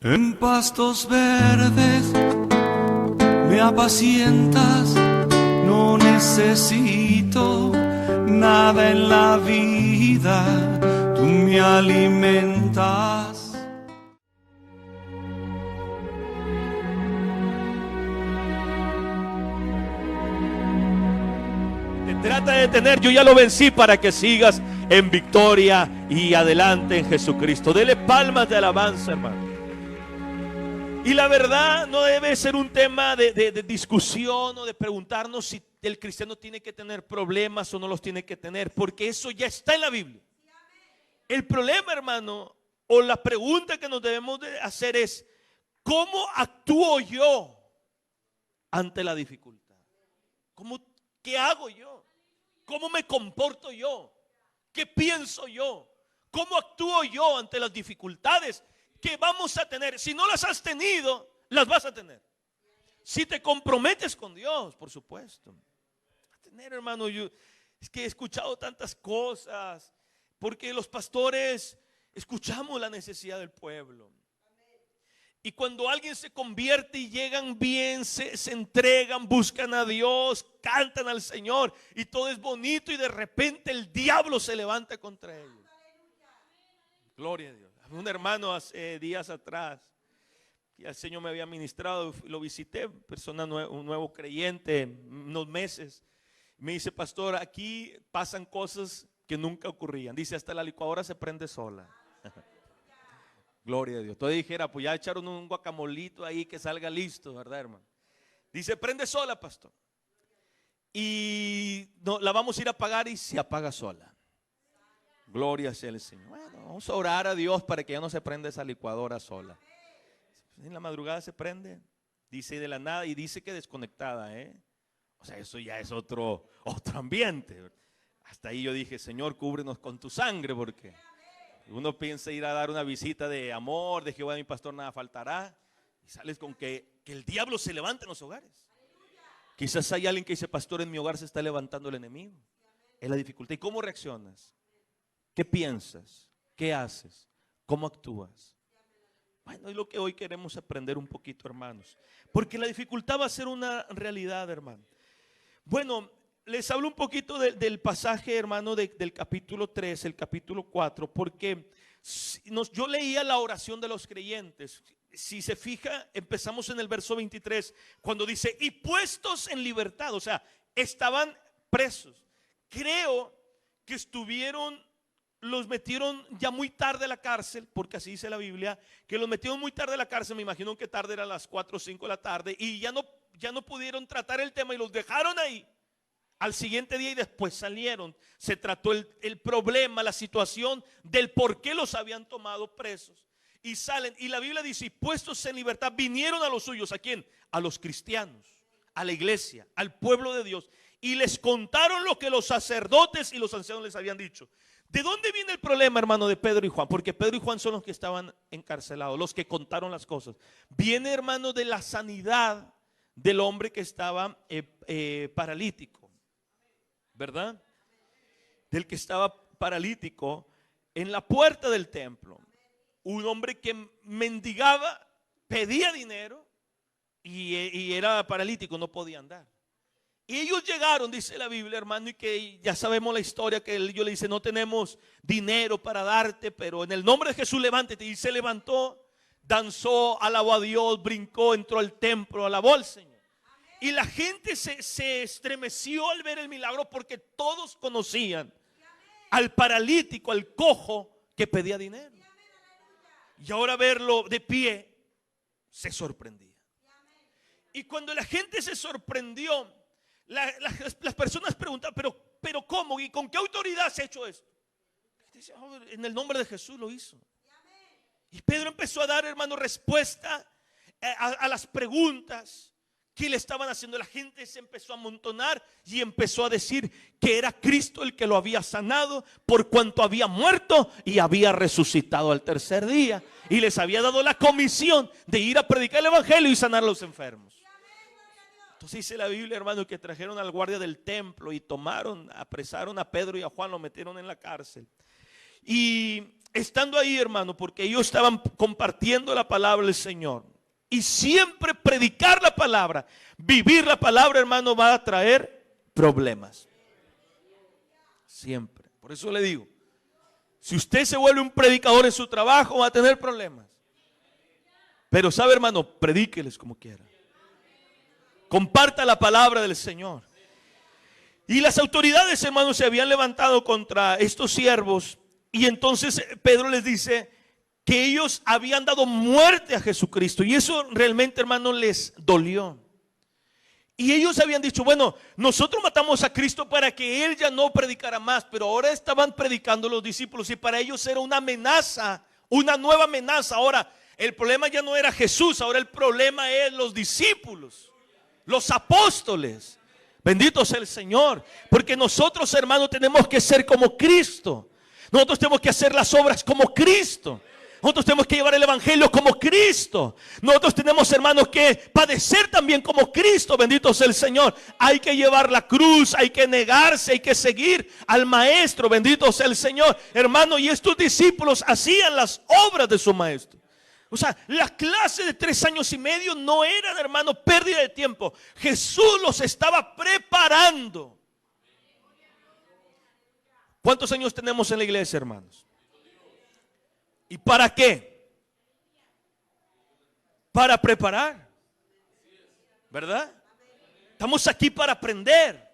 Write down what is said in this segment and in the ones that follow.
En pastos verdes me apacientas, no necesito nada en la vida, tú me alimentas. Te trata de detener, yo ya lo vencí, para que sigas en victoria y adelante en Jesucristo. Dele palmas de alabanza, hermano. Y la verdad no debe ser un tema de discusión o de preguntarnos si el cristiano tiene que tener problemas o no los tiene que tener, porque eso ya está en la Biblia. El problema, hermano, o la pregunta que nos debemos de hacer es: ¿cómo actúo yo ante la dificultad? ¿Qué hago yo? ¿Cómo me comporto yo? ¿Qué pienso yo? ¿Cómo actúo yo ante las dificultades que vamos a tener? Si no las has tenido, las vas a tener. Si te comprometes con Dios, por supuesto. A tener, hermano, es que he escuchado tantas cosas, porque los pastores escuchamos la necesidad del pueblo. Y cuando alguien se convierte y llegan bien, se entregan, buscan a Dios, cantan al Señor y todo es bonito, y de repente el diablo se levanta contra ellos. Gloria a Dios. Un hermano hace días atrás, y el Señor me había ministrado, lo visité, un nuevo creyente, unos meses. Me dice: pastor, aquí pasan cosas que nunca ocurrían. Dice: hasta la licuadora se prende sola. Gloria a Dios. Todavía dijera, pues ya echaron un guacamolito ahí que salga listo, ¿verdad, hermano? Dice: prende sola, pastor. Y no, la vamos a ir a apagar, y se apaga sola. Gloria sea el Señor. Bueno, vamos a orar a Dios para que ya no se prenda esa licuadora sola. En la madrugada se prende, dice, de la nada, y dice que desconectada, O sea, eso ya es otro ambiente. Hasta ahí yo dije: Señor, cúbrenos con tu sangre, porque uno piensa ir a dar una visita de amor, de Jehová de mi pastor nada faltará, y sales con que el diablo se levanta en los hogares. Quizás hay alguien que dice: pastor, en mi hogar se está levantando el enemigo. Es la dificultad. ¿Y cómo reaccionas? ¿Qué piensas? ¿Qué haces? ¿Cómo actúas? Bueno, es lo que hoy queremos aprender un poquito, hermanos, porque la dificultad va a ser una realidad, hermano. Bueno, les hablo un poquito del pasaje, hermano, del capítulo 3, el capítulo 4, porque yo leía la oración de los creyentes. Si se fija, empezamos en el verso 23, cuando dice: y puestos en libertad. O sea, estaban presos. Creo que los metieron ya muy tarde a la cárcel, porque así dice la Biblia, que los metieron muy tarde a la cárcel. Me imagino que tarde eran las 4 o 5 de la tarde, y ya no pudieron tratar el tema y los dejaron ahí al siguiente día, y después salieron. Se trató el problema, la situación del por qué los habían tomado presos, y salen, y la Biblia dice: y puestos en libertad vinieron a los suyos. ¿A quién? A los cristianos, a la iglesia, al pueblo de Dios, y les contaron lo que los sacerdotes y los ancianos les habían dicho. ¿De dónde viene el problema, hermano, de Pedro y Juan? Porque Pedro y Juan son los que estaban encarcelados, los que contaron las cosas. Viene, hermano, de la sanidad del hombre que estaba paralítico, ¿verdad? Del que estaba paralítico en la puerta del templo. Un hombre que mendigaba, pedía dinero, y era paralítico, no podía andar. Y ellos llegaron, dice la Biblia, hermano, y que ya sabemos la historia, que ellos le dicen: no tenemos dinero para darte, pero en el nombre de Jesús levántate. Y se levantó, danzó, alabó a Dios, brincó, entró al templo, alabó al Señor. Y la gente se estremeció al ver el milagro, porque todos conocían al paralítico, al cojo que pedía dinero. Y ahora verlo de pie, se sorprendía. Y cuando la gente se sorprendió, las personas preguntan: pero ¿cómo? ¿Y con qué autoridad se ha hecho esto? Dice: oh, en el nombre de Jesús lo hizo. Y Pedro empezó a dar, hermano, respuesta a las preguntas que le estaban haciendo. La gente se empezó a amontonar y empezó a decir que era Cristo el que lo había sanado, por cuanto había muerto y había resucitado al tercer día, y les había dado la comisión de ir a predicar el evangelio y sanar a los enfermos. Entonces dice la Biblia, hermano, que trajeron al guardia del templo y apresaron a Pedro y a Juan, lo metieron en la cárcel. Y estando ahí, hermano, porque ellos estaban compartiendo la palabra del Señor. Y siempre predicar la palabra, vivir la palabra, hermano, va a traer problemas. Siempre. Por eso le digo, si usted se vuelve un predicador en su trabajo, va a tener problemas. Pero sabe, hermano, predíqueles como quiera. Comparta la palabra del Señor. Y las autoridades, hermanos, se habían levantado contra estos siervos. Y entonces Pedro les dice que ellos habían dado muerte a Jesucristo. Y eso realmente, hermano, les dolió. Y ellos habían dicho, bueno, nosotros matamos a Cristo para que Él ya no predicara más. Pero ahora estaban predicando los discípulos y para ellos era una amenaza, una nueva amenaza. Ahora, el problema ya no era Jesús, ahora el problema es los discípulos, los apóstoles. Bendito sea el Señor. Porque nosotros, hermanos, tenemos que ser como Cristo. Nosotros tenemos que hacer las obras como Cristo. Nosotros tenemos que llevar el evangelio como Cristo. Nosotros tenemos, hermanos, que padecer también como Cristo. Bendito sea el Señor. Hay que llevar la cruz, hay que negarse, hay que seguir al maestro. Bendito sea el Señor, hermano. Y estos discípulos hacían las obras de su maestro. O sea, la clase de 3 años y medio no eran, hermano, pérdida de tiempo. Jesús los estaba preparando. ¿Cuántos años tenemos en la iglesia, hermanos? ¿Y para qué? Para preparar, ¿verdad? Estamos aquí para aprender.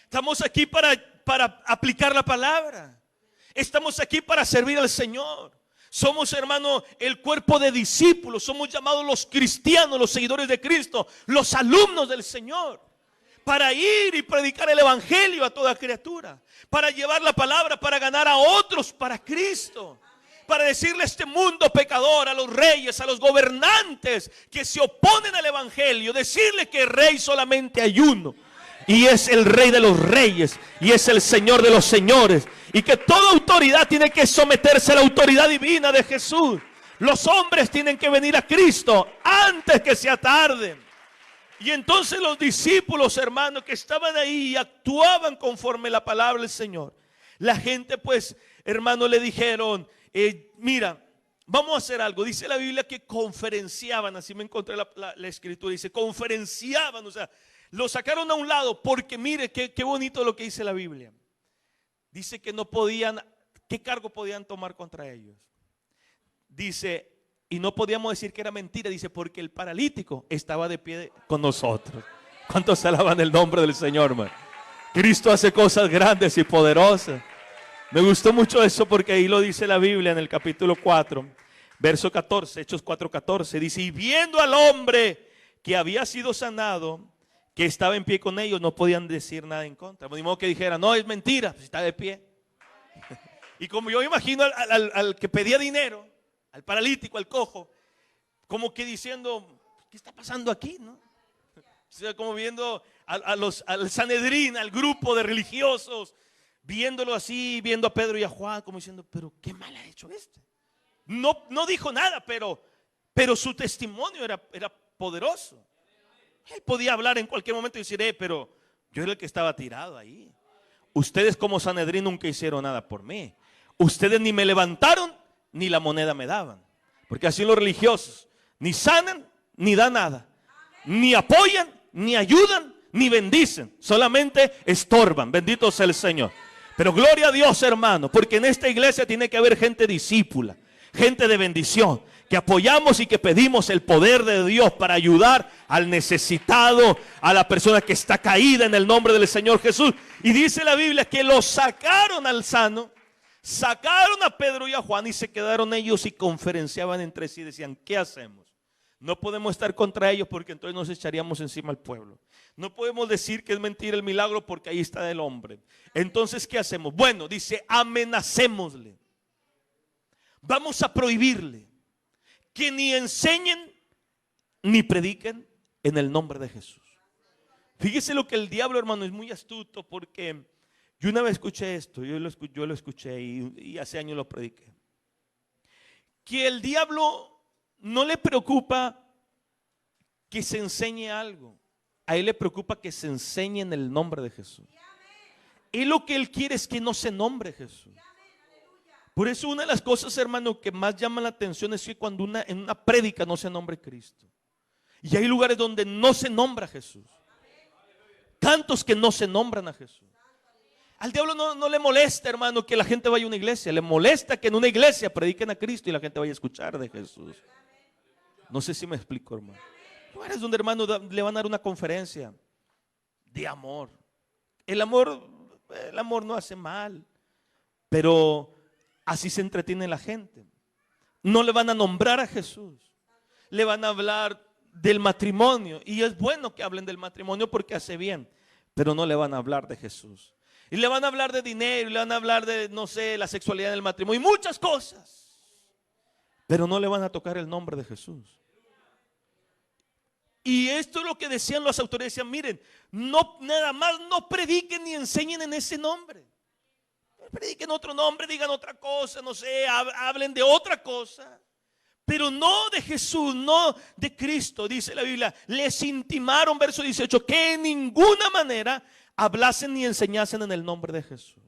Estamos aquí para aplicar la palabra. Estamos aquí para servir al Señor. Somos, hermano, el cuerpo de discípulos. Somos llamados los cristianos, los seguidores de Cristo, los alumnos del Señor. Para ir y predicar el evangelio a toda criatura. Para llevar la palabra, para ganar a otros para Cristo. Para decirle a este mundo pecador, a los reyes, a los gobernantes que se oponen al evangelio, decirle que rey solamente hay uno. Y es el Rey de los reyes. Y es el Señor de los señores. Y que toda autoridad tiene que someterse a la autoridad divina de Jesús. Los hombres tienen que venir a Cristo antes que sea tarde. Y entonces los discípulos, hermanos, que estaban ahí y actuaban conforme la palabra del Señor. La gente, pues, hermano, le dijeron, mira, vamos a hacer algo. Dice la Biblia que conferenciaban. Así me encontré la escritura. Dice, conferenciaban, o sea, lo sacaron a un lado porque mire qué bonito lo que dice la Biblia. Dice que no podían, ¿qué cargo podían tomar contra ellos? Dice, y no podíamos decir que era mentira, dice, porque el paralítico estaba de pie con nosotros. ¿Cuántos alaban el nombre del Señor, hermano? Cristo hace cosas grandes y poderosas. Me gustó mucho eso porque ahí lo dice la Biblia en el capítulo 4, verso 14, Hechos 4:14. Dice, y viendo al hombre que había sido sanado, que estaba en pie con ellos, no podían decir nada en contra. De modo que dijera, no, es mentira, pues está de pie. Y como yo imagino al que pedía dinero, al paralítico, al cojo, como que diciendo, ¿qué está pasando aquí? ¿No? O sea, como viendo al Sanedrín, al grupo de religiosos, viéndolo así, viendo a Pedro y a Juan, como diciendo, pero qué mal ha hecho este. No dijo nada, pero su testimonio era poderoso. Él podía hablar en cualquier momento y decir, pero yo era el que estaba tirado ahí. Ustedes como Sanedrín nunca hicieron nada por mí. Ustedes ni me levantaron, ni la moneda me daban. Porque así los religiosos, ni sanan, ni dan nada. Ni apoyan, ni ayudan, ni bendicen. Solamente estorban. Bendito sea el Señor. Pero gloria a Dios, hermano, porque en esta iglesia tiene que haber gente discípula, gente de bendición, que apoyamos y que pedimos el poder de Dios para ayudar al necesitado, a la persona que está caída en el nombre del Señor Jesús. Y dice la Biblia que lo sacaron al sano, sacaron a Pedro y a Juan y se quedaron ellos y conferenciaban entre sí. Decían, ¿qué hacemos? No podemos estar contra ellos porque entonces nos echaríamos encima al pueblo. No podemos decir que es mentira el milagro porque ahí está el hombre. Entonces, ¿qué hacemos? Bueno, dice, amenacémosle. Vamos a prohibirle que ni enseñen ni prediquen en el nombre de Jesús. Fíjese lo que el diablo, hermano, es muy astuto, porque yo una vez escuché esto, yo lo escuché y hace años lo prediqué. Que el diablo no le preocupa que se enseñe algo, a él le preocupa que se enseñe en el nombre de Jesús. Y lo que él quiere es que no se nombre Jesús. Por eso una de las cosas, hermano, que más llama la atención es que cuando en una prédica no se nombra Cristo. Y hay lugares donde no se nombra a Jesús. Tantos que no se nombran a Jesús. Al diablo no le molesta, hermano, que la gente vaya a una iglesia. Le molesta que en una iglesia prediquen a Cristo y la gente vaya a escuchar de Jesús. No sé si me explico, hermano. Lugares donde, hermano, le van a dar una conferencia de amor. El amor no hace mal, pero así se entretiene la gente. No le van a nombrar a Jesús. Le van a hablar del matrimonio. Y es bueno que hablen del matrimonio porque hace bien. Pero no le van a hablar de Jesús. Y le van a hablar de dinero, y le van a hablar de, no sé, la sexualidad del matrimonio y muchas cosas. Pero no le van a tocar el nombre de Jesús. Y esto es lo que decían las autoridades. Decían, miren, no, nada más no prediquen ni enseñen en ese nombre. Prediquen otro nombre, digan otra cosa, no sé, hablen de otra cosa. Pero no de Jesús, no de Cristo. Dice la Biblia, les intimaron, verso 18, que en ninguna manera hablasen ni enseñasen en el nombre de Jesús.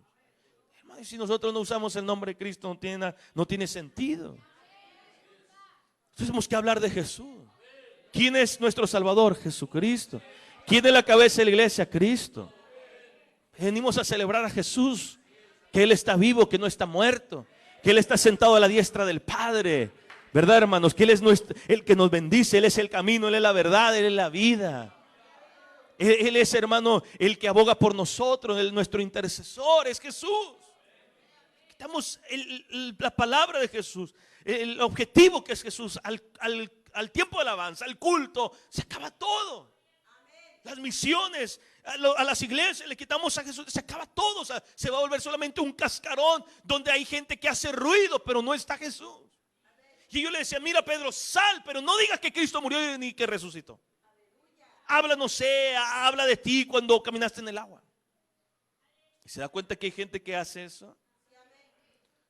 Hermano, y si nosotros no usamos el nombre de Cristo, no tiene sentido. Entonces tenemos que hablar de Jesús. ¿Quién es nuestro Salvador? Jesucristo. ¿Quién es la cabeza de la iglesia? Cristo. Venimos a celebrar a Jesús, que Él está vivo, que no está muerto, que Él está sentado a la diestra del Padre. ¿Verdad, hermanos? Que Él es el que nos bendice. Él es el camino, Él es la verdad, Él es la vida. Él es, hermano, el que aboga por nosotros, nuestro intercesor es Jesús. Quitamos la palabra de Jesús, el objetivo que es Jesús, al tiempo de alabanza, al culto, se acaba todo. Las misiones, a las iglesias le quitamos a Jesús, se acaba todo. O sea, se va a volver solamente un cascarón donde hay gente que hace ruido, pero no está Jesús. Y yo le decía, mira Pedro, sal, pero no digas que Cristo murió ni que resucitó. Habla, no sé, habla de ti cuando caminaste en el agua. ¿Y se da cuenta que hay gente que hace eso?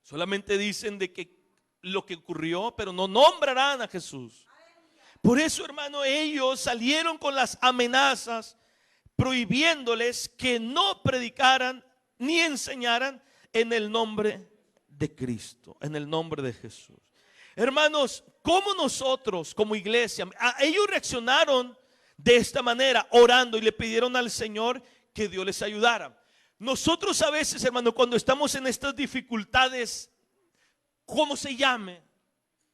Solamente dicen de que lo que ocurrió, pero no nombrarán a Jesús. Por eso, hermano, ellos salieron con las amenazas, prohibiéndoles que no predicaran ni enseñaran en el nombre de Cristo, en el nombre de Jesús. Hermanos, ¿cómo nosotros como iglesia? Ellos reaccionaron de esta manera, orando, y le pidieron al Señor que Dios les ayudara. Nosotros a veces, hermano, cuando estamos en estas dificultades, ¿cómo se llame?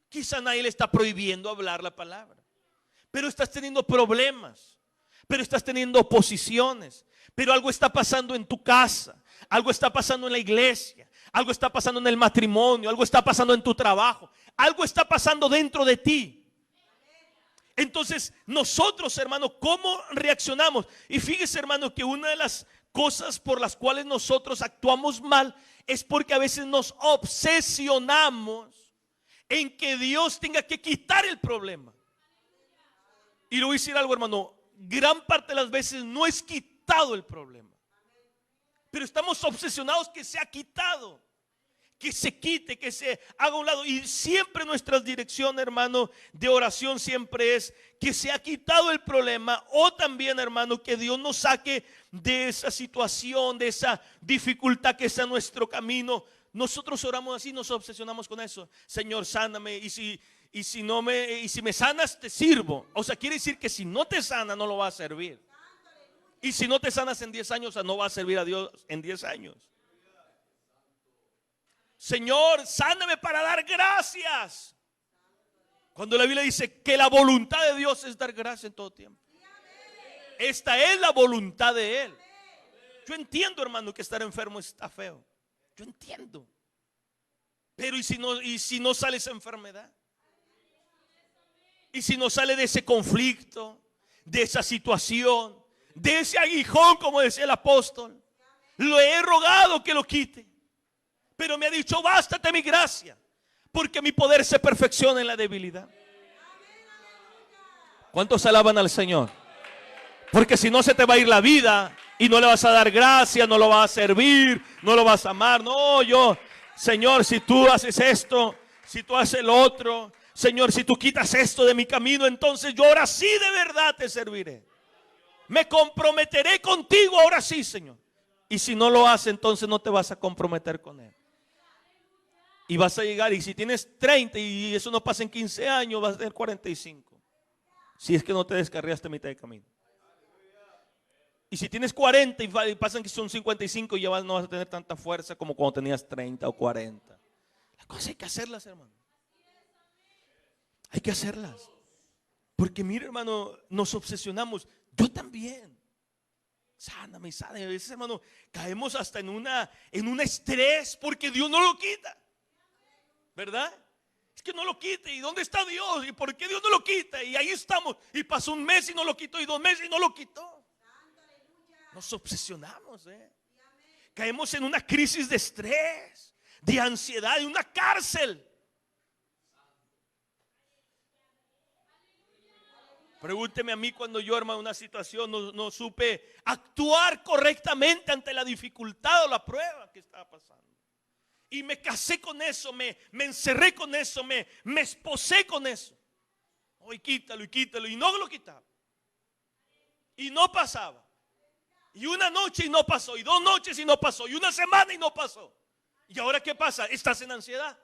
Quizá nadie le está prohibiendo hablar la palabra, pero estás teniendo problemas, pero estás teniendo oposiciones, pero algo está pasando en tu casa, algo está pasando en la iglesia, algo está pasando en el matrimonio, algo está pasando en tu trabajo, algo está pasando dentro de ti. Entonces nosotros, hermano, ¿cómo reaccionamos? Y fíjese, hermano, que una de las cosas por las cuales nosotros actuamos mal es porque a veces nos obsesionamos en que Dios tenga que quitar el problema. Y le voy a decir algo, hermano, gran parte de las veces no es quitado el problema, pero estamos obsesionados que sea quitado, que se quite, que se haga a un lado. Y siempre nuestra dirección, hermano, de oración siempre es que se ha quitado el problema, o también, hermano, que Dios nos saque de esa situación, de esa dificultad que está en nuestro camino. Nosotros oramos así, nos obsesionamos con eso. Señor, sáname, y si me sanas, te sirvo. O sea, quiere decir que si no te sana, no lo va a servir. Y si no te sanas en 10 años, o sea, no va a servir a Dios en 10 años. Señor, sáname para dar gracias. Cuando la Biblia dice que la voluntad de Dios es dar gracias en todo tiempo. Esta es la voluntad de Él. Yo entiendo, hermano, que estar enfermo está feo. Yo entiendo. Pero ¿y si no sale esa enfermedad? ¿Y si no sale de ese conflicto, de esa situación, de ese aguijón, como decía el apóstol? Lo he rogado que lo quite, pero me ha dicho, bástate mi gracia, porque mi poder se perfecciona en la debilidad. ¿Cuántos alaban al Señor? Porque si no, se te va a ir la vida y no le vas a dar gracia, no lo vas a servir, no lo vas a amar. No, Señor, si tú haces esto, si tú haces lo otro, Señor, si tú quitas esto de mi camino, entonces yo ahora sí de verdad te serviré. Me comprometeré contigo ahora sí, Señor. Y si no lo hace, entonces no te vas a comprometer con Él. Y vas a llegar, y si tienes 30 y eso no pasa en 15 años, vas a tener 45. Si es que no te descarriaste a mitad de camino. Y si tienes 40 y pasan que son 55, ya no vas a tener tanta fuerza como cuando tenías 30 o 40. Las cosas hay que hacerlas, hermano. Hay que hacerlas. Porque mire, hermano, nos obsesionamos. Yo también. Sáname, sáname. A veces, hermano, caemos hasta en un estrés porque Dios no lo quita. ¿Verdad? Es que no lo quita. ¿Y dónde está Dios? ¿Y por qué Dios no lo quita? Y ahí estamos. Y pasó un mes y no lo quitó. Y 2 meses y no lo quitó. Nos obsesionamos. Caemos en una crisis de estrés, de ansiedad, en una cárcel. Pregúnteme a mí cuando yo, hermano, en una situación no supe actuar correctamente ante la dificultad o la prueba que estaba pasando. Y me casé con eso, me encerré con eso, me esposé con eso. Hoy quítalo y quítalo, y no lo quitaba. Y no pasaba. Y una noche y no pasó, y 2 noches y no pasó, y una semana y no pasó. ¿Y ahora qué pasa? Estás en ansiedad,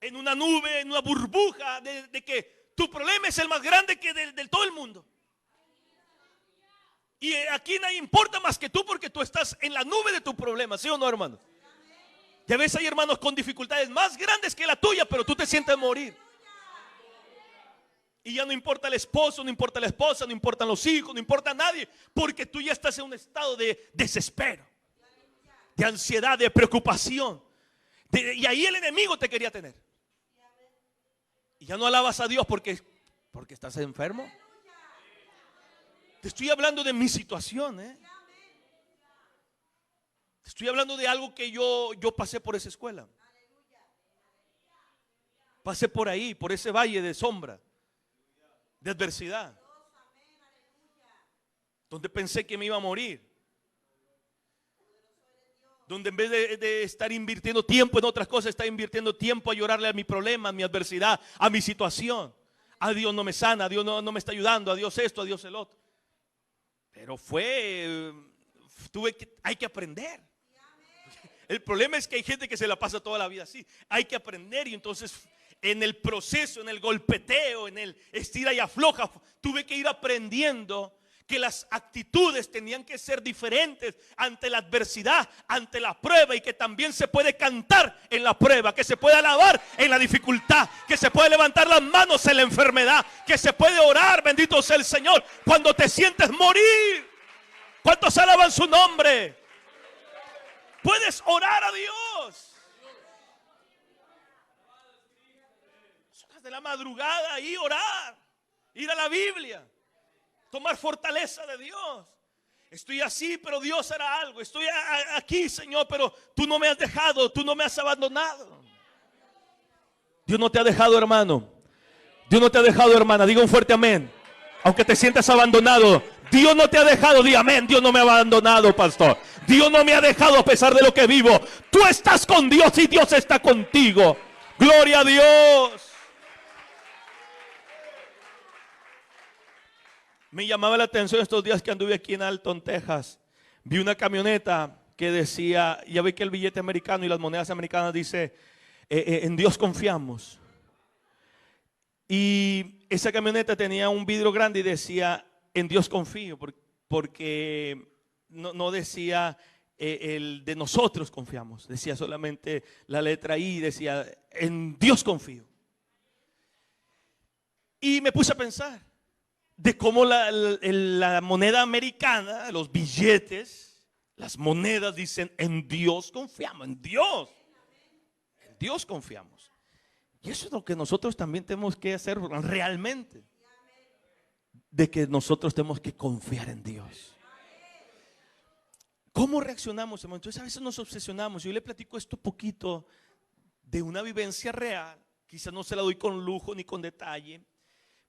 en una nube, en una burbuja de que tu problema es el más grande que del todo el mundo. Y aquí nadie importa más que tú, porque tú estás en la nube de tu problema, ¿sí o no, hermano? Ya ves, hay hermanos con dificultades más grandes que la tuya, pero tú te sientes morir. Y ya no importa el esposo, no importa la esposa, no importan los hijos, no importa nadie, porque tú ya estás en un estado de desespero, de ansiedad, de preocupación. Y ahí el enemigo te quería tener. Y ya no alabas a Dios porque estás enfermo. Te estoy hablando de mi situación, Te estoy hablando de algo que yo pasé por esa escuela. Pasé por ahí, por ese valle de sombra, de adversidad, donde pensé que me iba a morir, donde en vez de estar invirtiendo tiempo en otras cosas, estaba invirtiendo tiempo a llorarle a mi problema, a mi adversidad, a mi situación. A Dios no me sana, a Dios no me está ayudando, a Dios esto, a Dios el otro. Pero hay que aprender. El problema es que hay gente que se la pasa toda la vida así. Hay que aprender, y entonces en el proceso, en el golpeteo, en el estira y afloja, tuve que ir aprendiendo que las actitudes tenían que ser diferentes ante la adversidad, ante la prueba, y que también se puede cantar en la prueba, que se puede alabar en la dificultad, que se puede levantar las manos en la enfermedad, que se puede orar, bendito sea el Señor, cuando te sientes morir. ¿Cuántos alaban su nombre? Puedes orar a Dios. Horas de la madrugada y orar, ir a la Biblia, tomar fortaleza de Dios. Estoy así, pero Dios hará algo. Estoy aquí, Señor, pero tú no me has dejado, tú no me has abandonado. Dios no te ha dejado, hermano. Dios no te ha dejado, hermana. Diga un fuerte amén. Aunque te sientas abandonado, Dios no te ha dejado. Di amén. Dios no me ha abandonado, pastor. Dios no me ha dejado a pesar de lo que vivo. Tú estás con Dios y Dios está contigo. Gloria a Dios. Me llamaba la atención estos días que anduve aquí en Alton, Texas. Vi una camioneta que decía, ya ve que el billete americano y las monedas americanas dice, en Dios confiamos. Y esa camioneta tenía un vidrio grande y decía, en Dios confío, porque no decía el de nosotros confiamos, decía solamente la letra I, decía, en Dios confío. Y me puse a pensar de cómo la moneda americana, los billetes, las monedas dicen, en Dios confiamos, en Dios confiamos. Y eso es lo que nosotros también tenemos que hacer realmente, de que nosotros tenemos que confiar en Dios. ¿Cómo reaccionamos, hermano? Entonces a veces nos obsesionamos. Yo le platico esto poquito de una vivencia real. Quizás no se la doy con lujo ni con detalle,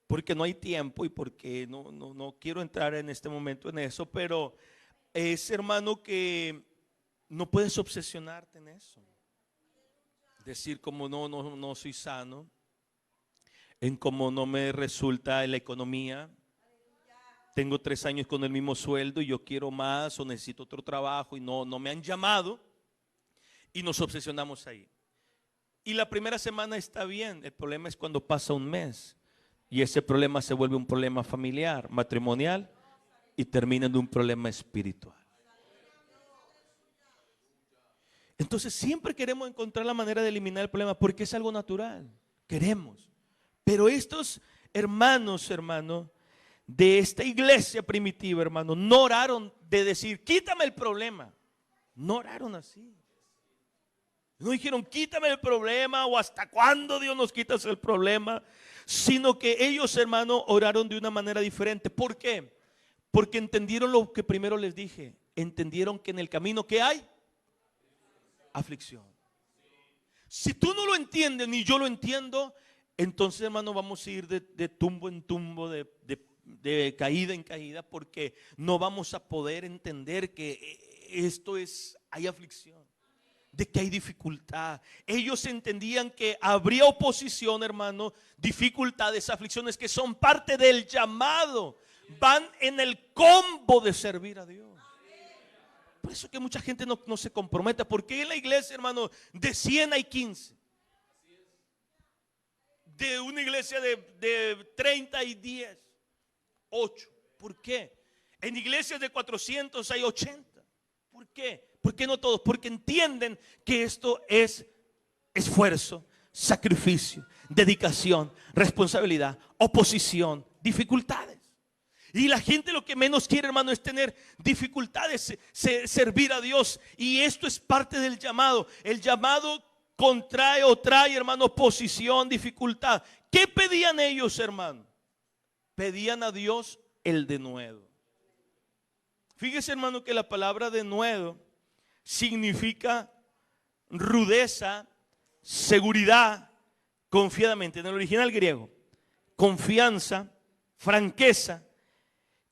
porque no hay tiempo y porque no quiero entrar en este momento en eso. Pero es, hermano, que no puedes obsesionarte en eso. Decir como no soy sano, en cómo no me resulta en la economía. Tengo 3 años con el mismo sueldo y yo quiero más o necesito otro trabajo y no me han llamado, y nos obsesionamos ahí. Y la primera semana está bien. El problema es cuando pasa un mes y ese problema se vuelve un problema familiar, matrimonial y termina en un problema espiritual. Entonces siempre queremos encontrar la manera de eliminar el problema porque es algo natural. Queremos. Pero estos hermanos, de esta iglesia primitiva, hermano, no oraron de decir, quítame el problema. No oraron así. No dijeron, quítame el problema o hasta cuándo Dios nos quita el problema. Sino que ellos, hermano, oraron de una manera diferente. ¿Por qué? Porque entendieron lo que primero les dije. Entendieron que en el camino, ¿qué hay? Aflicción. Si tú no lo entiendes ni yo lo entiendo, entonces, hermano, vamos a ir de tumbo en tumbo, de caída en caída, porque no vamos a poder entender que esto es, hay aflicción, de que hay dificultad. Ellos entendían que habría oposición, hermano, dificultades, aflicciones que son parte del llamado, van en el combo de servir a Dios. Por eso que mucha gente no se compromete, porque en la iglesia, hermano, de 100 hay 15. De una iglesia de 30 hay 10, 8. ¿Por qué? En iglesias de 400 hay 80. ¿Por qué? ¿Por qué no todos? Porque entienden que esto es esfuerzo, sacrificio, dedicación, responsabilidad, oposición, dificultades. Y la gente lo que menos quiere, hermano, es tener dificultades, servir a Dios. Y esto es parte del llamado. El llamado contrae o trae, hermano, oposición, dificultad. ¿Qué pedían ellos, hermano? Pedían a Dios el denuedo. Fíjese, hermano, que la palabra denuedo significa rudeza, seguridad, confiadamente. En el original griego, confianza, franqueza.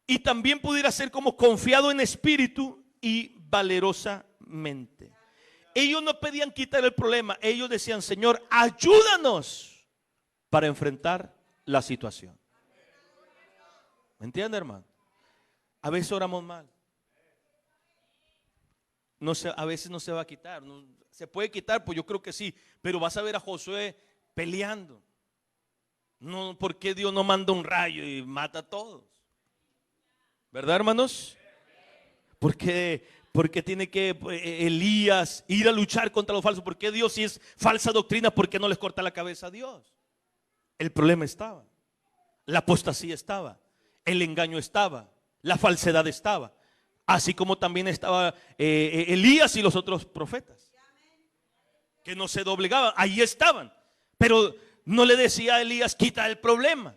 Y también pudiera ser como confiado en espíritu y valerosamente. Ellos no pedían quitar el problema. Ellos decían, Señor, ayúdanos para enfrentar la situación. ¿Me entiende, hermano? A veces oramos mal. A veces no se va a quitar. No, se puede quitar, pues yo creo que sí. Pero vas a ver a Josué peleando. No, ¿por qué Dios no manda un rayo y mata a todos? ¿Verdad, hermanos? Porque tiene que Elías ir a luchar contra los falsos. ¿Por qué Dios, si es falsa doctrina, por qué no les corta la cabeza a Dios? El problema estaba. La apostasía estaba. El engaño estaba. La falsedad estaba. Así como también estaba Elías y los otros profetas, que no se doblegaban. Ahí estaban. Pero no le decía a Elías, quita el problema.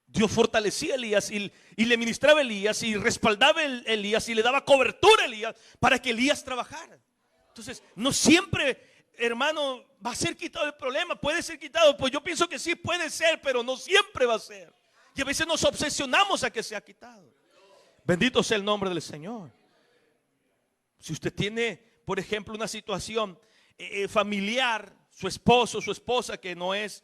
Dios fortalecía a Elías y le ministraba a Elías y respaldaba a Elías y le daba cobertura a Elías para que Elías trabajara. Entonces, no siempre, hermano, va a ser quitado el problema. Puede ser quitado, pues yo pienso que sí puede ser, pero no siempre va a ser. Y a veces nos obsesionamos a que sea quitado. Bendito sea el nombre del Señor. Si usted tiene, por ejemplo, una situación familiar, su esposo, su esposa que no es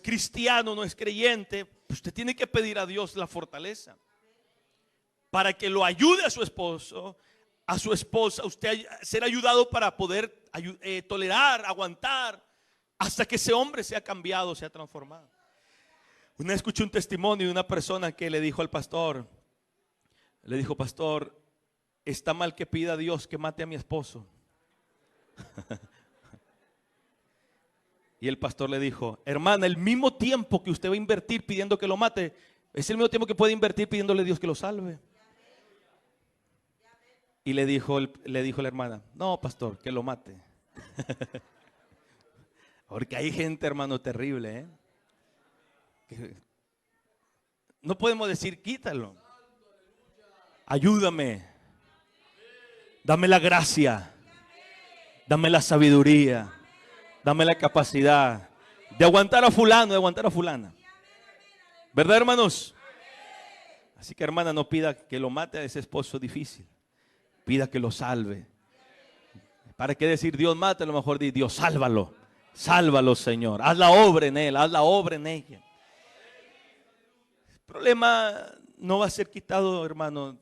cristiano, no es creyente, usted tiene que pedir a Dios la fortaleza para que lo ayude a su esposo, a su esposa, usted ser ayudado para poder tolerar, aguantar hasta que ese hombre sea cambiado, sea transformado. Una vez escuché un testimonio de una persona que le dijo al pastor, le dijo, pastor, está mal que pida a Dios que mate a mi esposo. Y el pastor le dijo, hermana, el mismo tiempo que usted va a invertir pidiendo que lo mate, es el mismo tiempo que puede invertir pidiéndole a Dios que lo salve. Y le dijo la hermana, no, pastor, que lo mate. Porque hay gente, hermano, terrible, no podemos decir, quítalo. Ayúdame. Dame la gracia. Dame la sabiduría. Dame la capacidad de aguantar a fulano, de aguantar a fulana. ¿Verdad, hermanos? Así que, hermana, no pida que lo mate a ese esposo difícil. Pida que lo salve. ¿Para qué decir Dios mate? A lo mejor di Dios sálvalo. Sálvalo, Señor. Haz la obra en él, haz la obra en ella. El problema no va a ser quitado, hermano,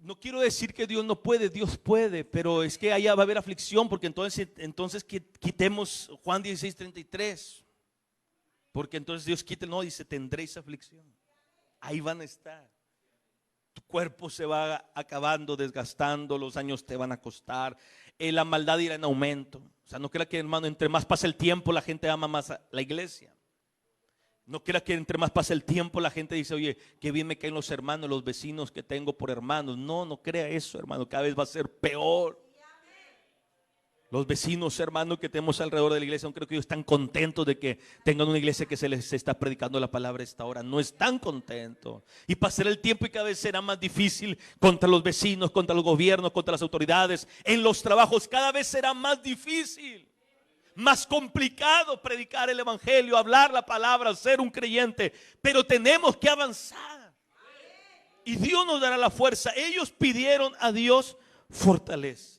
no quiero decir que Dios no puede, Dios puede, pero es que allá va a haber aflicción, porque entonces quitemos Juan 16:33, porque entonces Dios quite, no, dice tendréis aflicción, ahí van a estar. Tu cuerpo se va acabando, desgastando, los años te van a costar, la maldad irá en aumento. O sea, no crea que, hermano, entre más pasa el tiempo la gente ama más a la iglesia. No crea que entre más pasa el tiempo la gente dice, oye, qué bien me caen los hermanos, los vecinos que tengo por hermanos. No, no crea eso, hermano, cada vez va a ser peor. Los vecinos, hermanos, que tenemos alrededor de la iglesia, no creo que ellos están contentos de que tengan una iglesia que se les está predicando la palabra a esta hora. No están contentos. Y pasará el tiempo y cada vez será más difícil contra los vecinos, contra los gobiernos, contra las autoridades. En los trabajos cada vez será más difícil, más complicado predicar el evangelio, hablar la palabra, ser un creyente. Pero tenemos que avanzar. Y Dios nos dará la fuerza. Ellos pidieron a Dios fortaleza.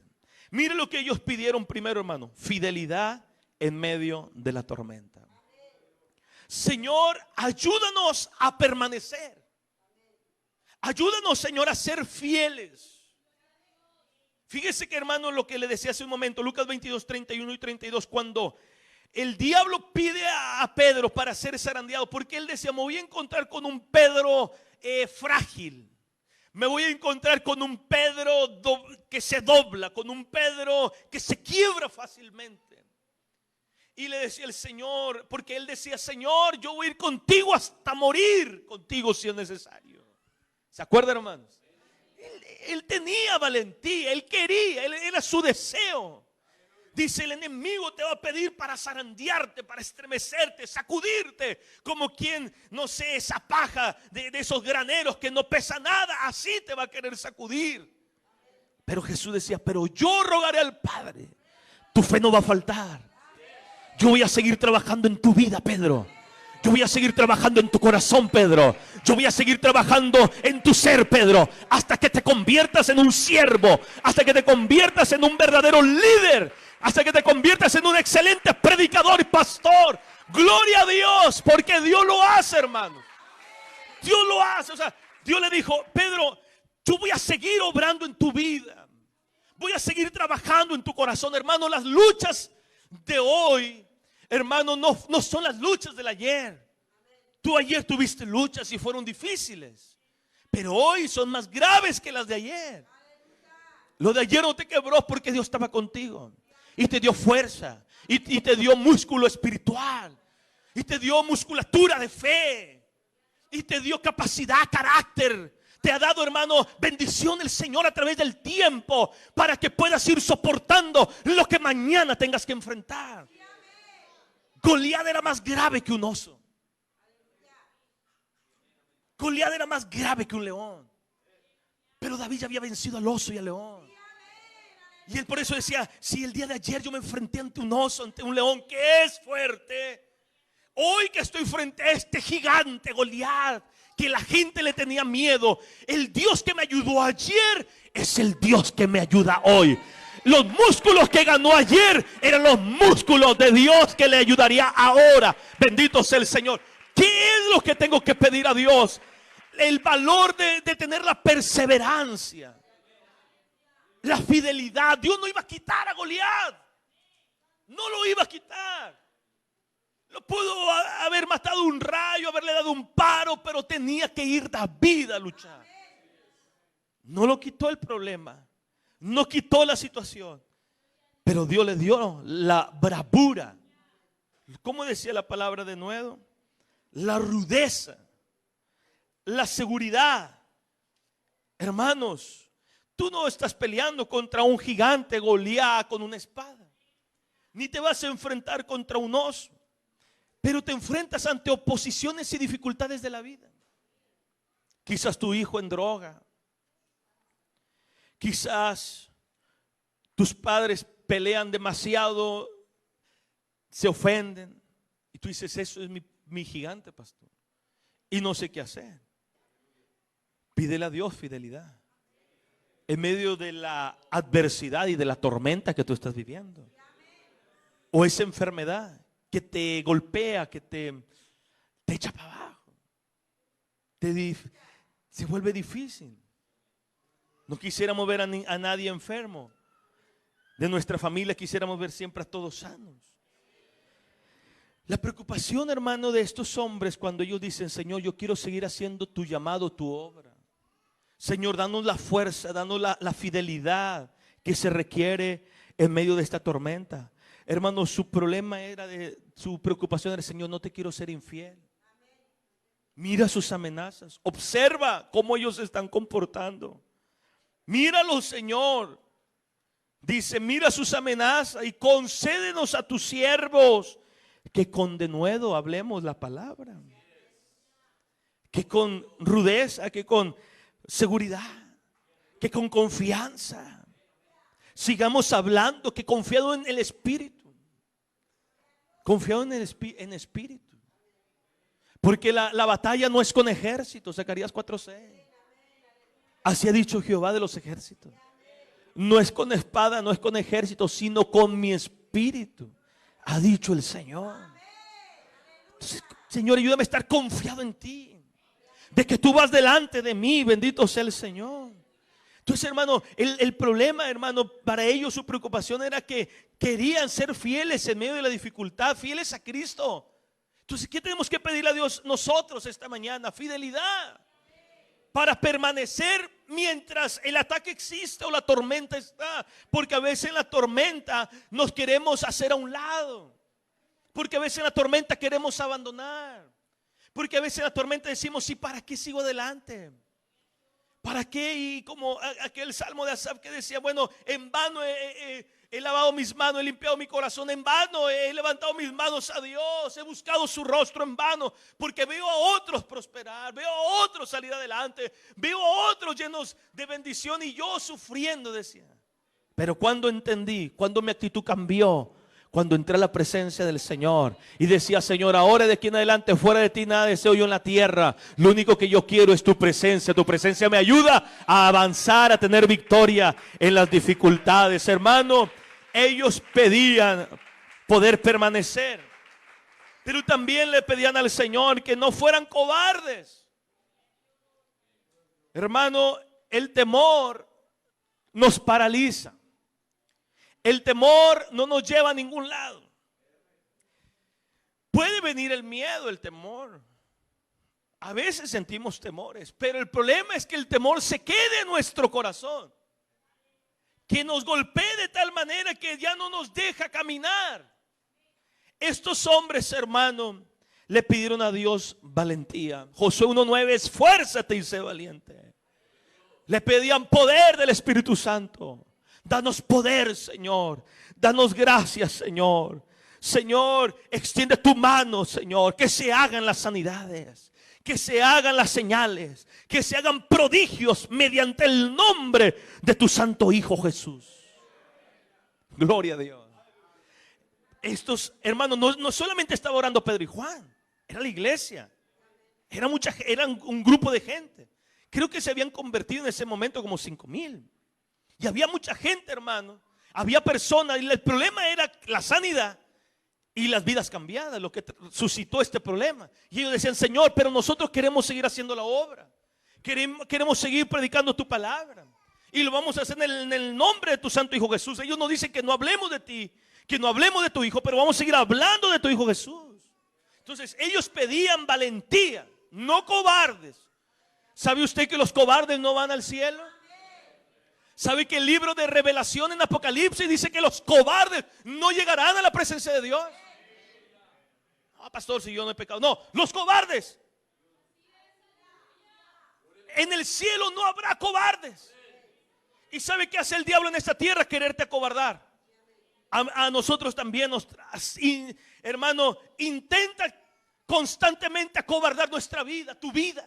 Mire lo que ellos pidieron primero, hermano: fidelidad en medio de la tormenta. Señor, ayúdanos a permanecer. Ayúdanos, Señor, a ser fieles. Fíjese que, hermano, lo que le decía hace un momento, Lucas 22:31 y 32, cuando el diablo pide a Pedro para ser zarandeado, porque él decía, me voy a encontrar con un Pedro frágil. Me voy a encontrar con un Pedro que se dobla, con un Pedro que se quiebra fácilmente. Y le decía el Señor, porque él decía, Señor, yo voy a ir contigo hasta morir contigo si es necesario. ¿Se acuerdan, hermanos? Él tenía valentía, él quería, era su deseo. Dice, el enemigo te va a pedir para zarandearte, para estremecerte, sacudirte, como quien, no sé, esa paja de esos graneros que no pesa nada, así te va a querer sacudir. Pero Jesús decía, pero yo rogaré al Padre, tu fe no va a faltar. Yo voy a seguir trabajando en tu vida, Pedro. Yo voy a seguir trabajando en tu corazón, Pedro. Yo voy a seguir trabajando en tu ser, Pedro, hasta que te conviertas en un siervo, hasta que te conviertas en un verdadero líder, hasta que te conviertas en un excelente predicador y pastor. Gloria a Dios, porque Dios lo hace, hermano. Dios lo hace. O sea, Dios le dijo, Pedro, yo voy a seguir obrando en tu vida. Voy a seguir trabajando en tu corazón, hermano. Las luchas de hoy, hermano, no son las luchas del ayer. Tú ayer tuviste luchas y fueron difíciles, pero hoy son más graves que las de ayer. Lo de ayer no te quebró porque Dios estaba contigo y te dio fuerza y te dio músculo espiritual y te dio musculatura de fe y te dio capacidad, carácter. Te ha dado, hermano, bendición el Señor a través del tiempo para que puedas ir soportando lo que mañana tengas que enfrentar. Goliat era más grave que un oso. Goliat era más grave que un león. Pero David ya había vencido al oso y al león. Y él por eso decía, si el día de ayer yo me enfrenté ante un oso, ante un león que es fuerte, hoy que estoy frente a este gigante Goliat, que la gente le tenía miedo, el Dios que me ayudó ayer es el Dios que me ayuda hoy. Los músculos que ganó ayer eran los músculos de Dios que le ayudaría ahora. Bendito sea el Señor. ¿Qué es lo que tengo que pedir a Dios? El valor de tener la perseverancia, la fidelidad. Dios no iba a quitar a Goliat. No lo iba a quitar. Lo pudo haber matado un rayo, haberle dado un paro, pero tenía que ir David a luchar. No lo quitó el problema, no quitó la situación, pero Dios le dio la bravura. ¿Cómo decía la palabra de nuevo? La rudeza, la seguridad. Hermanos, tú no estás peleando contra un gigante Goliat con una espada, ni te vas a enfrentar contra un oso, pero te enfrentas ante oposiciones y dificultades de la vida. Quizás tu hijo en droga, quizás tus padres pelean demasiado, se ofenden, y tú dices, eso es mi gigante, pastor, y no sé qué hacer. Pídele a Dios fidelidad en medio de la adversidad y de la tormenta que tú estás viviendo, o esa enfermedad que te golpea, que te echa para abajo, se vuelve difícil. No quisiéramos ver a nadie enfermo. De nuestra familia quisiéramos ver siempre a todos sanos. La preocupación, hermano, de estos hombres cuando ellos dicen: Señor, yo quiero seguir haciendo tu llamado, tu obra. Señor, danos la fuerza, danos la fidelidad que se requiere en medio de esta tormenta. Hermano, su problema era su preocupación era: Señor, no te quiero ser infiel. Mira sus amenazas, observa cómo ellos se están comportando. Míralo, Señor. Dice: mira sus amenazas y concédenos a tus siervos que con denuedo hablemos la palabra, que con rudeza, que con seguridad, que con confianza sigamos hablando, que confiado en el Espíritu, confiado en el Espíritu, porque la batalla no es con ejércitos. Zacarías 4:6. Así ha dicho Jehová de los ejércitos. No es con espada, no es con ejército, sino con mi espíritu, ha dicho el Señor. Entonces, Señor, ayúdame a estar confiado en ti, de que tú vas delante de mí. Bendito sea el Señor. Entonces, hermano, el problema, hermano, para ellos su preocupación era que querían ser fieles en medio de la dificultad, fieles a Cristo. Entonces, ¿qué tenemos que pedirle a Dios nosotros esta mañana? Fidelidad para permanecer mientras el ataque existe o la tormenta está. Porque a veces en la tormenta nos queremos hacer a un lado, porque a veces en la tormenta queremos abandonar, porque a veces en la tormenta decimos: ¿y para qué sigo adelante? ¿Para qué? Y como aquel salmo de Asaf que decía: bueno, en vano he lavado mis manos, he limpiado mi corazón, en vano he levantado mis manos a Dios, he buscado su rostro en vano, porque veo a otros prosperar, veo a otros salir adelante, veo a otros llenos de bendición y yo sufriendo, decía. Pero cuando entendí, cuando mi actitud cambió, cuando entré a la presencia del Señor y decía: Señor, ahora de aquí en adelante, fuera de ti nada deseo yo en la tierra. Lo único que yo quiero es tu presencia. Tu presencia me ayuda a avanzar, a tener victoria en las dificultades. Hermano, ellos pedían poder permanecer, pero también le pedían al Señor que no fueran cobardes. Hermano, el temor nos paraliza. El temor no nos lleva a ningún lado. Puede venir el miedo, el temor. A veces sentimos temores, pero el problema es que el temor se quede en nuestro corazón, que nos golpee de tal manera que ya no nos deja caminar. Estos hombres, hermano, le pidieron a Dios valentía. Josué 1:9: esfuérzate y sé valiente. Le pedían poder del Espíritu Santo. Danos poder, Señor. Danos gracias, Señor. Señor, extiende tu mano, Señor. Que se hagan las sanidades, que se hagan las señales, que se hagan prodigios mediante el nombre de tu santo Hijo Jesús. Gloria a Dios. Estos hermanos no solamente estaba orando Pedro y Juan, era la iglesia. Eran un grupo de gente. Creo que se habían convertido en ese momento como 5,000. Y había mucha gente, hermano. Había personas, y el problema era la sanidad y las vidas cambiadas, lo que suscitó este problema. Y ellos decían: Señor, pero nosotros queremos seguir haciendo la obra, queremos seguir predicando tu palabra, y lo vamos a hacer en el nombre de tu santo Hijo Jesús. Ellos nos dicen que no hablemos de ti, que no hablemos de tu Hijo, pero vamos a seguir hablando de tu Hijo Jesús. Entonces ellos pedían valentía, no cobardes. ¿Sabe usted que los cobardes no van al cielo? ¿Sabe que el libro de Revelación en Apocalipsis dice que los cobardes no llegarán a la presencia de Dios? Ah, pastor, si yo no he pecado. No, los cobardes. En el cielo no habrá cobardes. ¿Y sabe qué hace el diablo en esta tierra? Quererte acobardar. A nosotros también hermano, intenta constantemente acobardar nuestra vida, tu vida.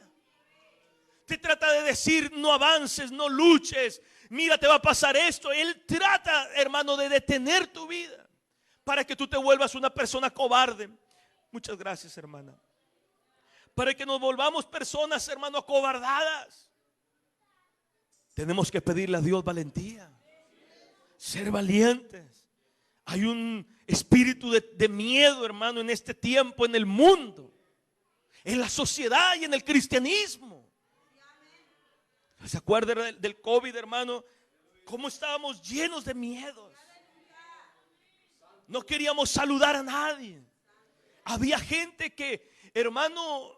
Te trata de decir: no avances, no luches, mira, te va a pasar esto. Él trata, hermano, de detener tu vida para que tú te vuelvas una persona cobarde. Muchas gracias, hermana. Para que nos volvamos personas, hermano, acobardadas. Tenemos que pedirle a Dios valentía, ser valientes. Hay un espíritu de miedo, hermano, en este tiempo, en el mundo, en la sociedad y en el cristianismo. ¿Se acuerda del COVID, hermano? ¿Cómo estábamos llenos de miedos? No queríamos saludar a nadie. Había gente que, hermano,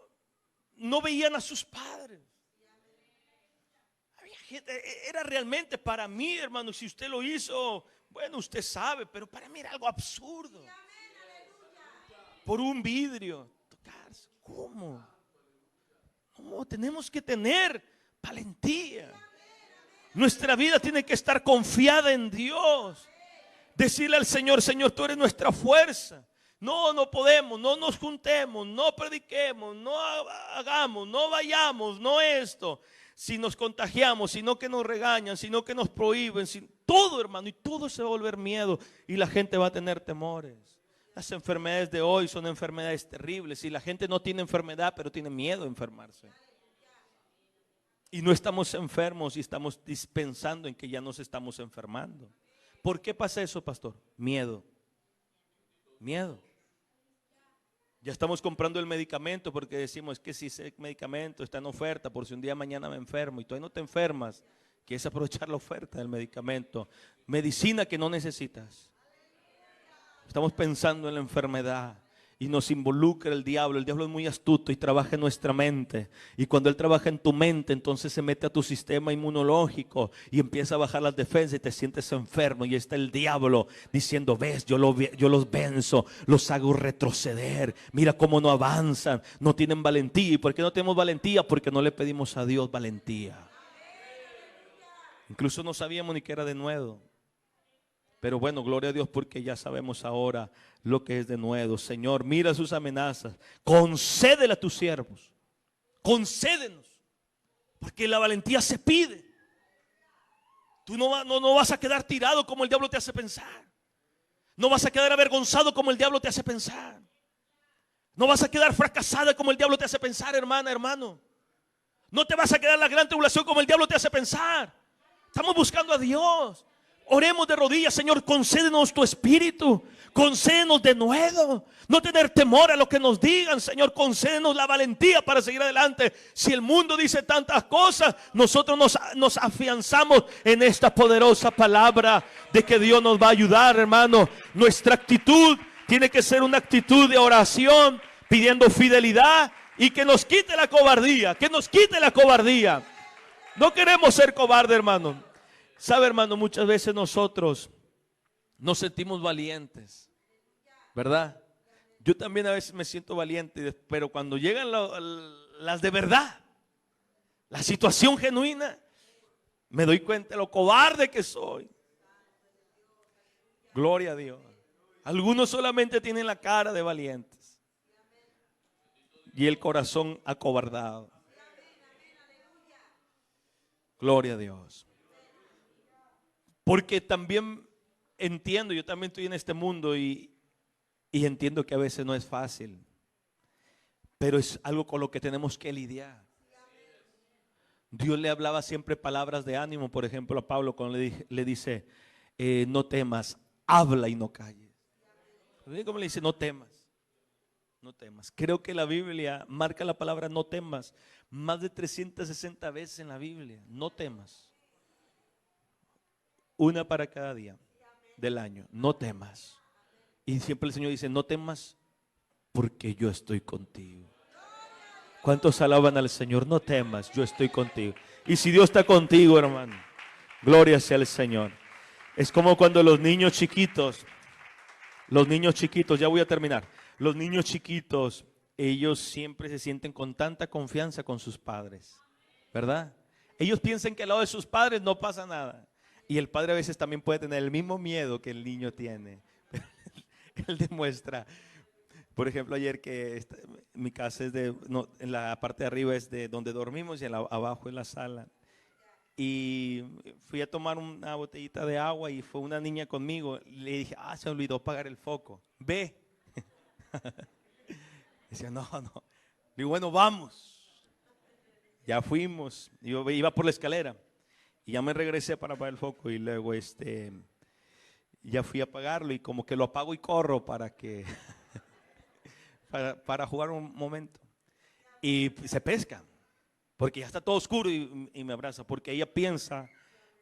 no veían a sus padres. Había gente, era realmente para mí, hermano, si usted lo hizo, bueno, usted sabe, pero para mí era algo absurdo. Por un vidrio, tocarse. ¿Cómo? No, tenemos que tener valentía. Nuestra vida tiene que estar confiada en Dios. Decirle al Señor, Señor, tú eres nuestra fuerza. No podemos, no nos juntemos, no prediquemos, no hagamos, no vayamos, no esto. Si nos contagiamos, sino que nos regañan, sino que nos prohíben, todo, hermano, y todo se va a volver miedo y la gente va a tener temores. Las enfermedades de hoy son enfermedades terribles y la gente no tiene enfermedad, pero tiene miedo a enfermarse. Y no estamos enfermos y estamos pensando en que ya nos estamos enfermando. ¿Por qué pasa eso, pastor? Miedo. Miedo. Ya estamos comprando el medicamento porque decimos que si ese medicamento está en oferta, por si un día de mañana me enfermo, y todavía no te enfermas, quieres aprovechar la oferta del medicamento. Medicina que no necesitas. Estamos pensando en la enfermedad y nos involucra el diablo. El diablo es muy astuto y trabaja en nuestra mente. Y cuando él trabaja en tu mente, entonces se mete a tu sistema inmunológico y empieza a bajar las defensas y te sientes enfermo. Y está el diablo diciendo, ves, yo los venzo, los hago retroceder. Mira cómo no avanzan, no tienen valentía. ¿Y por qué no tenemos valentía? Porque no le pedimos a Dios valentía. Incluso no sabíamos ni que era denuedo. Pero bueno, gloria a Dios porque ya sabemos ahora lo que es denuedo. Señor, mira sus amenazas. Concédele a tus siervos. Concédenos. Porque la valentía se pide. Tú no vas a quedar tirado como el diablo te hace pensar. No vas a quedar avergonzado como el diablo te hace pensar. No vas a quedar fracasada como el diablo te hace pensar, hermana, hermano. No te vas a quedar en la gran tribulación como el diablo te hace pensar. Estamos buscando a Dios. Oremos de rodillas, Señor, concédenos tu espíritu, concédenos de nuevo, no tener temor a lo que nos digan, Señor, concédenos la valentía para seguir adelante. Si el mundo dice tantas cosas, nosotros nos afianzamos en esta poderosa palabra de que Dios nos va a ayudar, hermano. Nuestra actitud tiene que ser una actitud de oración, pidiendo fidelidad y que nos quite la cobardía, que nos quite la cobardía. No queremos ser cobardes, hermano. Sabe, hermano, muchas veces nosotros nos sentimos valientes, ¿verdad? Yo también a veces me siento valiente, pero cuando llegan las de verdad, la situación genuina, me doy cuenta de lo cobarde que soy. Gloria a Dios. Algunos solamente tienen la cara de valientes y el corazón acobardado. Gloria a Dios. Porque también entiendo, yo también estoy en este mundo y entiendo que a veces no es fácil, pero es algo con lo que tenemos que lidiar. Dios le hablaba siempre palabras de ánimo, por ejemplo a Pablo cuando le dice, no temas, habla y no calles. ¿Cómo le dice? No temas, no temas. Creo que la Biblia marca la palabra no temas más de 360 veces en la Biblia. No temas. Una para cada día del año. No temas. Y siempre el Señor dice, no temas porque yo estoy contigo. ¿Cuántos alaban al Señor? No temas, yo estoy contigo. Y si Dios está contigo, hermano, gloria sea al Señor. Es como cuando los niños chiquitos, ya voy a terminar. Los niños chiquitos, ellos siempre se sienten con tanta confianza con sus padres, ¿verdad? Ellos piensan que al lado de sus padres no pasa nada. Y el padre a veces también puede tener el mismo miedo que el niño tiene. Él demuestra, por ejemplo, ayer que mi casa es en la parte de arriba es de donde dormimos y abajo es la sala. Y fui a tomar una botellita de agua y fue una niña conmigo. Le dije, se olvidó apagar el foco. Ve. Decía, no. Digo, bueno, vamos. Ya fuimos. Yo iba por la escalera. Y ya me regresé para apagar el foco y luego ya fui a apagarlo y como que lo apago y corro para jugar un momento. Y se pesca. Porque ya está todo oscuro y me abraza. Porque ella piensa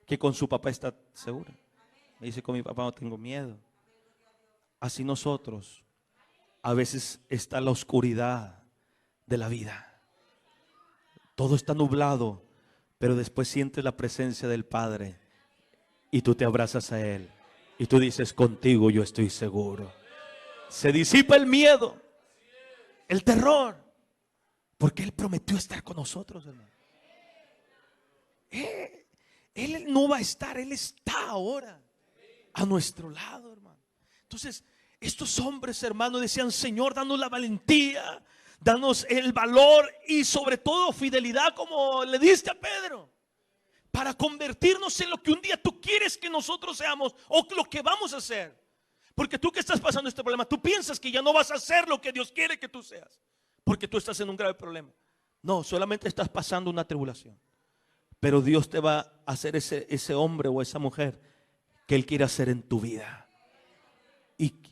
que con su papá está segura. Me dice, con mi papá no tengo miedo. Así nosotros, a veces está la oscuridad de la vida. Todo está nublado, pero después sientes la presencia del Padre y tú te abrazas a Él. Y tú dices, contigo yo estoy seguro. Se disipa el miedo, el terror, porque Él prometió estar con nosotros, hermano. Él no va a estar, Él está ahora a nuestro lado, hermano. Entonces, estos hombres, hermano, decían, Señor, danos la valentía, danos el valor y sobre todo fidelidad, como le diste a Pedro, para convertirnos en lo que un día tú quieres que nosotros seamos, o lo que vamos a hacer. Porque tú que estás pasando este problema, tú piensas que ya no vas a hacer lo que Dios quiere que tú seas, porque tú estás en un grave problema. No, solamente estás pasando una tribulación, pero Dios te va a hacer ese hombre o esa mujer que Él quiere hacer en tu vida.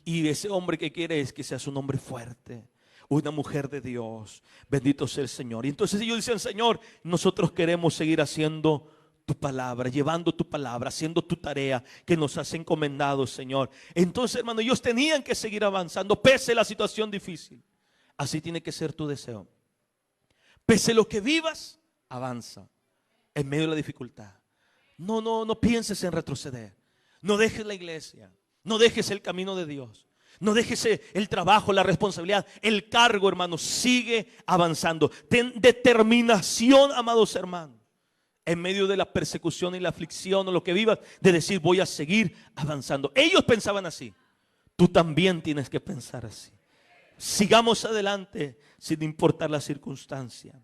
Y ese hombre que quiere es que seas un hombre fuerte, una mujer de Dios. Bendito sea el Señor. Y entonces ellos dicen, Señor, nosotros queremos seguir haciendo tu palabra, llevando tu palabra, haciendo tu tarea que nos has encomendado, Señor. Entonces, hermano, ellos tenían que seguir avanzando pese a la situación difícil. Así tiene que ser tu deseo. Pese a lo que vivas, avanza en medio de la dificultad. No pienses en retroceder. No dejes la iglesia. No dejes el camino de Dios. No dejes el trabajo, la responsabilidad, el cargo, hermano. Sigue avanzando. Ten determinación, amados hermanos, en medio de la persecución y la aflicción o lo que vivas, de decir, voy a seguir avanzando. Ellos pensaban así. Tú también tienes que pensar así. Sigamos adelante sin importar la circunstancia.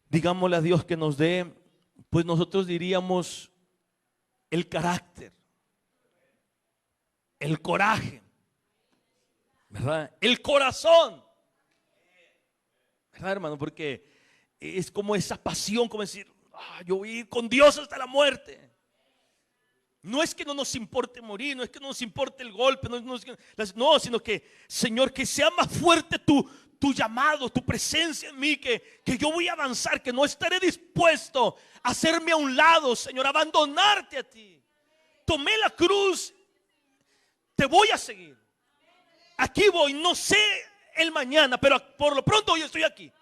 Digámosle a Dios que nos dé, pues nosotros diríamos, el carácter, el coraje, ¿verdad? El corazón, ¿verdad, hermano? Porque es como esa pasión, como decir, yo voy a ir con Dios hasta la muerte. No es que no nos importe morir, no es que no nos importe el golpe, no, sino que, Señor, que sea más fuerte tu llamado, tu presencia en mí, que yo voy a avanzar, que no estaré dispuesto a hacerme a un lado, Señor, a abandonarte a ti. Tomé la cruz, te voy a seguir. Aquí voy, no sé el mañana, pero por lo pronto hoy estoy aquí.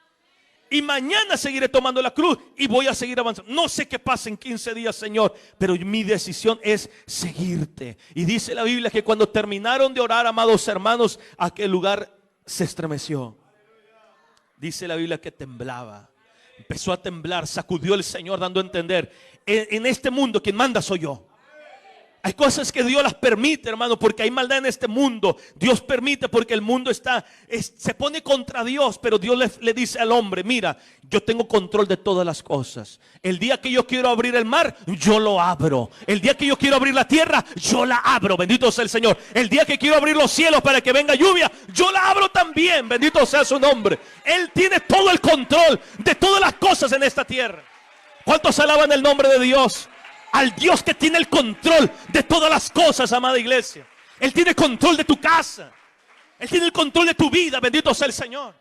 Y mañana seguiré tomando la cruz y voy a seguir avanzando. No sé qué pasa en 15 días, Señor, pero mi decisión es seguirte. Y dice la Biblia que cuando terminaron de orar, amados hermanos, aquel lugar se estremeció. Dice la Biblia que temblaba. Empezó a temblar, sacudió el Señor dando a entender, en este mundo quien manda soy yo. Hay cosas que Dios las permite, hermano, porque hay maldad en este mundo. Dios permite porque el mundo se pone contra Dios, pero Dios le dice al hombre, mira, yo tengo control de todas las cosas. El día que yo quiero abrir el mar, yo lo abro. El día que yo quiero abrir la tierra, yo la abro. Bendito sea el Señor. El día que quiero abrir los cielos para que venga lluvia, yo la abro también. Bendito sea su nombre. Él tiene todo el control de todas las cosas en esta tierra. ¿Cuántos alaban el nombre de Dios? Al Dios que tiene el control de todas las cosas, amada iglesia. Él tiene control de tu casa. Él tiene el control de tu vida. Bendito sea el Señor.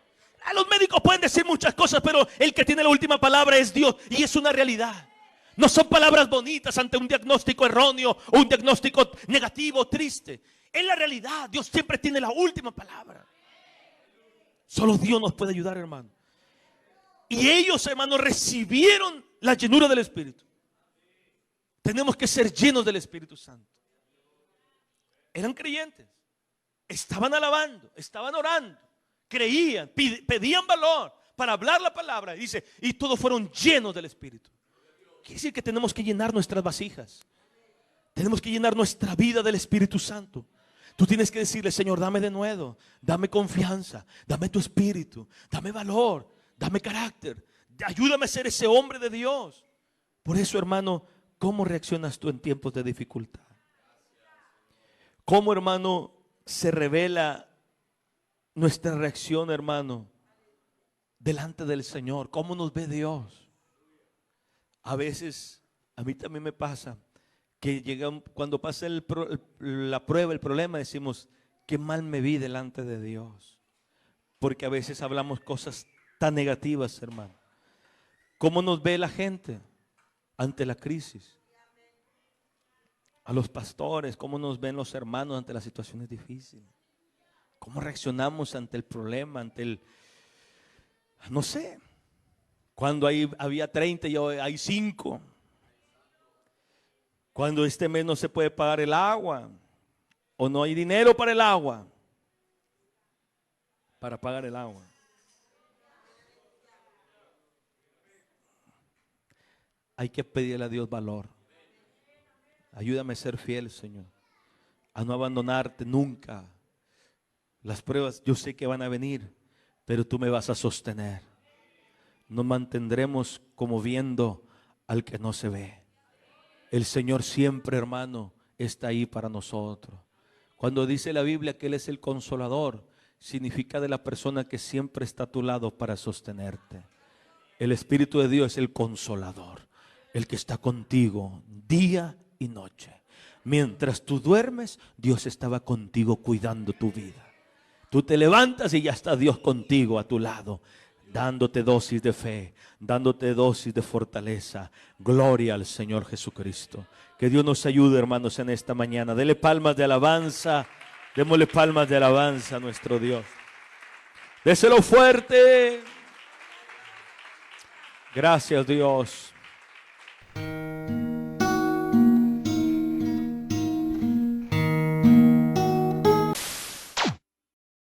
Los médicos pueden decir muchas cosas, pero el que tiene la última palabra es Dios. Y es una realidad. No son palabras bonitas ante un diagnóstico erróneo o un diagnóstico negativo, triste. Es la realidad. Dios siempre tiene la última palabra. Solo Dios nos puede ayudar, hermano. Y ellos, hermano, recibieron la llenura del Espíritu. Tenemos que ser llenos del Espíritu Santo. Eran creyentes, estaban alabando, estaban orando, creían, pedían valor para hablar la palabra. Dice, y todos fueron llenos del Espíritu. Quiere decir que tenemos que llenar nuestras vasijas. Tenemos que llenar nuestra vida del Espíritu Santo. Tú tienes que decirle, Señor, dame de nuevo, dame confianza, dame tu espíritu, dame valor, dame carácter. Ayúdame a ser ese hombre de Dios. Por eso, hermano, ¿cómo reaccionas tú en tiempos de dificultad? ¿Cómo, hermano, se revela nuestra reacción, hermano, delante del Señor? ¿Cómo nos ve Dios? A veces, a mí también me pasa que cuando pasa la prueba, el problema, decimos, qué mal me vi delante de Dios. Porque a veces hablamos cosas tan negativas, hermano. ¿Cómo nos ve la gente ante la crisis? A los pastores, ¿cómo nos ven los hermanos ante las situaciones difíciles? ¿Cómo reaccionamos ante el problema, ante el, no sé, cuando había 30 y hoy hay 5? Cuando este mes no se puede pagar el agua o no hay dinero para el agua, para pagar el agua. Hay que pedirle a Dios valor. Ayúdame a ser fiel, Señor, a no abandonarte nunca. Las pruebas yo sé que van a venir, pero tú me vas a sostener. Nos mantendremos como viendo al que no se ve. El Señor siempre, hermano, está ahí para nosotros. Cuando dice la Biblia que Él es el consolador, significa de la persona que siempre está a tu lado para sostenerte. El Espíritu de Dios es el consolador, el que está contigo día y noche. Mientras tú duermes, Dios estaba contigo cuidando tu vida. Tú te levantas y ya está Dios contigo a tu lado, dándote dosis de fe, dándote dosis de fortaleza. Gloria al Señor Jesucristo. Que Dios nos ayude, hermanos, en esta mañana. Dele palmas de alabanza. Démosle palmas de alabanza a nuestro Dios. Déselo fuerte. Gracias, Dios.